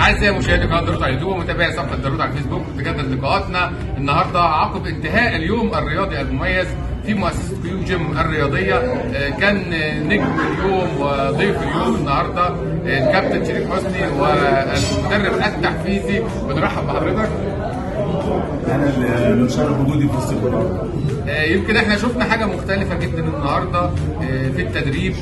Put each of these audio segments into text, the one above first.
أعزائي مشاهدي قناة داروت على اليوتيوب ومتابعي صفحة داروت على الفيسبوك، تجدد لقاءاتنا النهارده عقب انتهاء اليوم الرياضي المميز في مؤسسة كيو جيم الرياضية. كان نجم اليوم وضيف اليوم النهارده الكابتن شريف حسني والمدرب التحفيزي. بنرحب بحضرتك. انا اللي متشرف وجودي في وسطكم. يمكن احنا شفنا حاجه مختلفه جدا النهارده في التدريب.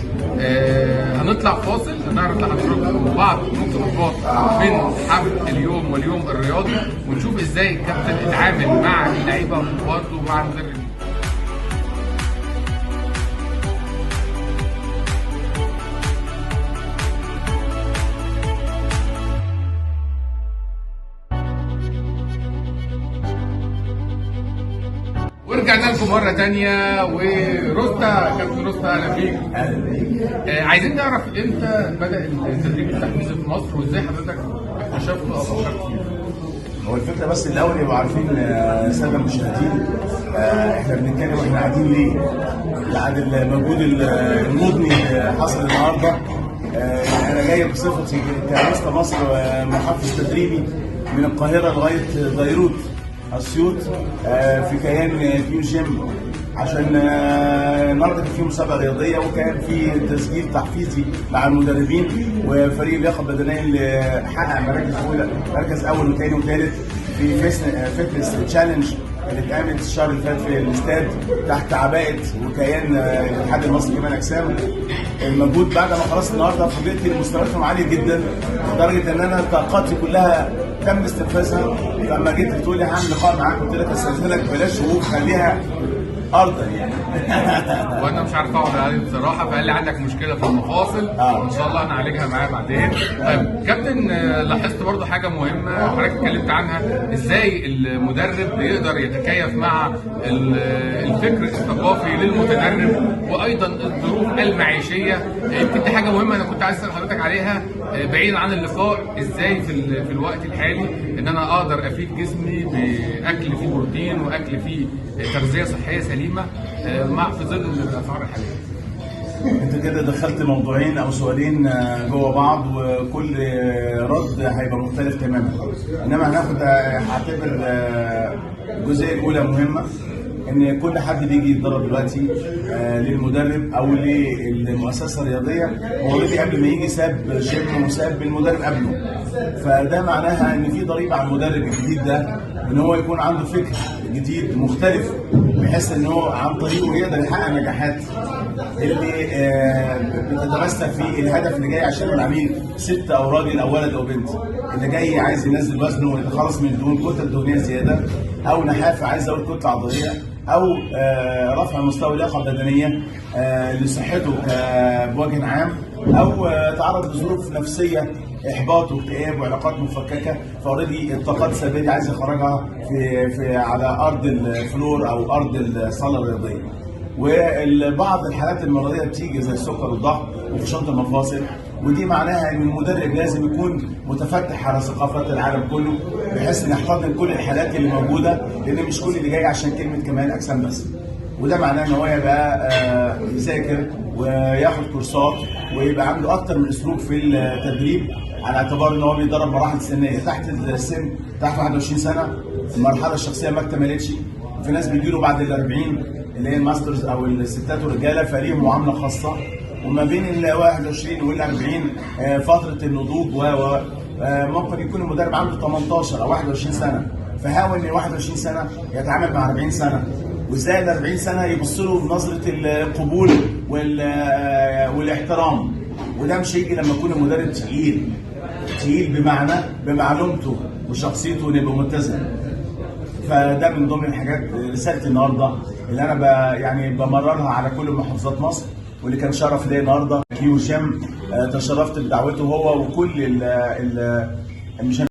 هنطلع فاصل نعرض لحضراتكم بعض نقطات من حفل اليوم واليوم الرياضي، ونشوف ازاي الكابتن اتعامل مع اللعيبه وبرضه مع المدربين. ورجعنا لكم مرة تانية، وروستا كابتن روستا أهلا بيك. عايزين نعرف امتى بدأ التدريب التحفيزي في مصر وازاي حضرتك اكتشفته او فكرت فيه؟ هو الفكره بس الاول يبقوا عارفين الساده المشاهدين احنا بنتكلم واحنا قاعدين ليه؟ بعد المجهود المضني حصل النهارده. انا جاي بصفتي كرئيس مصر محفز تدريبي من القاهره لغايه بيروت اسيوط في كيان كيو جيم، عشان النهارده كان في مسابقه رياضيه وكان في تسجيل تحفيزي مع المدربين وفريق اللياقه البدنيه اللي حقق مركز اول وثاني وثالث في فتنس تشالنج اللي اتعملت الشهر اللي فات في الاستاد تحت عباءه وكيان الاتحاد المصري لكمال الاجسام. المجهود بعد ما خلصت النهارده فوجئت ان مستوياتهم عاليه جدا لدرجه ان انا طاقاتي كلها تم استنفاذها. لما جيت بتقول لي هعمل لقاء معاك قلت لك استاذنك بلاش شهور خليها ارضا يعني. وانا مش عارف اقعد عليه بصراحه، فقال لي عندك مشكله في المفاصل ان شاء الله هنعالجها معاه بعدين. طيب كابتن، لاحظت برضو حاجه مهمه حضرتك اتكلمت عنها، ازاي المدرب بيقدر يتكيف مع الفكر الثقافي للمتدرب وايضا الظروف المعيشيه. يمكن دي حاجه مهمه انا كنت عايز اسال حضرتك عليها بعيدا عن اللقاء، ازاي في الوقت الحالي ان انا اقدر افيد جسمي باكل فيه بروتين واكل فيه تغذيه صحيه سليمه في ظل الاسعار الحاليه. انت كده دخلت موضوعين او سؤالين جوه بعض، وكل رد هيبقى مختلف تماما. انما هعتبر الجزئيه الاولى مهمه، ان كل حد بيجي يتدرب دلوقتي للمدرب او للمؤسسه الرياضيه هو اوريدي قبل ما يجي ساب جيم وساب المدرب قبله. فده معناها ان في ضريبه على المدرب الجديد ده ان هو يكون عنده فكر جديد مختلف، بحيث ان هو عن طريقه يقدر يحقق نجاحات اللي بتتمثل في الهدف اللي جاي عشان العميل، ست او راجل او ولد او بنت، اللي جاي عايز ينزل وزنه ويتخلص من الدهون، كتله دهنيه زياده، او نحافه عايز يزود كتله عضليه، او رفع مستوى اللياقه البدنيه لصحته بوجه عام، او تعرض لظروف نفسيه احباط واكتئاب وعلاقات مفككه، فاوريدي الطاقات السلبيه دي عايز يخرجها في على ارض الفلور او ارض الصاله الرياضيه. وبعض الحالات المرضيه بتيجي زي السكر والضغط وفشارة المفاصل، ودي معناها ان المدرب لازم يكون متفتح على ثقافات العالم كله بحيث ان يحتضن كل الحالات اللي موجوده، لان مش كل اللي جاي عشان كلمه كمال اجسام بس. وده معناه ان هو يبقى يذاكر وياخد كورسات ويبقى عنده اكتر من اسلوب في التدريب، على اعتبار ان هو بيدرب مراحل سنيه تحت السن، تحت 21 سنه المرحله الشخصيه ما اكتملتش. في ناس بيجيله بعد ال 40 اللي هي الماسترز او الستات والرجاله فليهم معامله خاصه، وما بين ال 21 وال 40 فتره النضوج ممكن يكون المدرب عنده 18 او 21 سنه، فحاول ان 21 سنه يتعامل مع 40 سنه، وازاي ال 40 سنه يبص له بنظره القبول والاحترام. وده مش هيجي لما يكون المدرب تقيل بمعلومته وشخصيته ونبقى متزن. فده من ضمن الحاجات رسالتي النهارده اللي انا يعني بمررها على كل محافظات مصر، واللي كان شرف ليا النهارده كيو جيم. تشرفت بدعوته هو وكل مش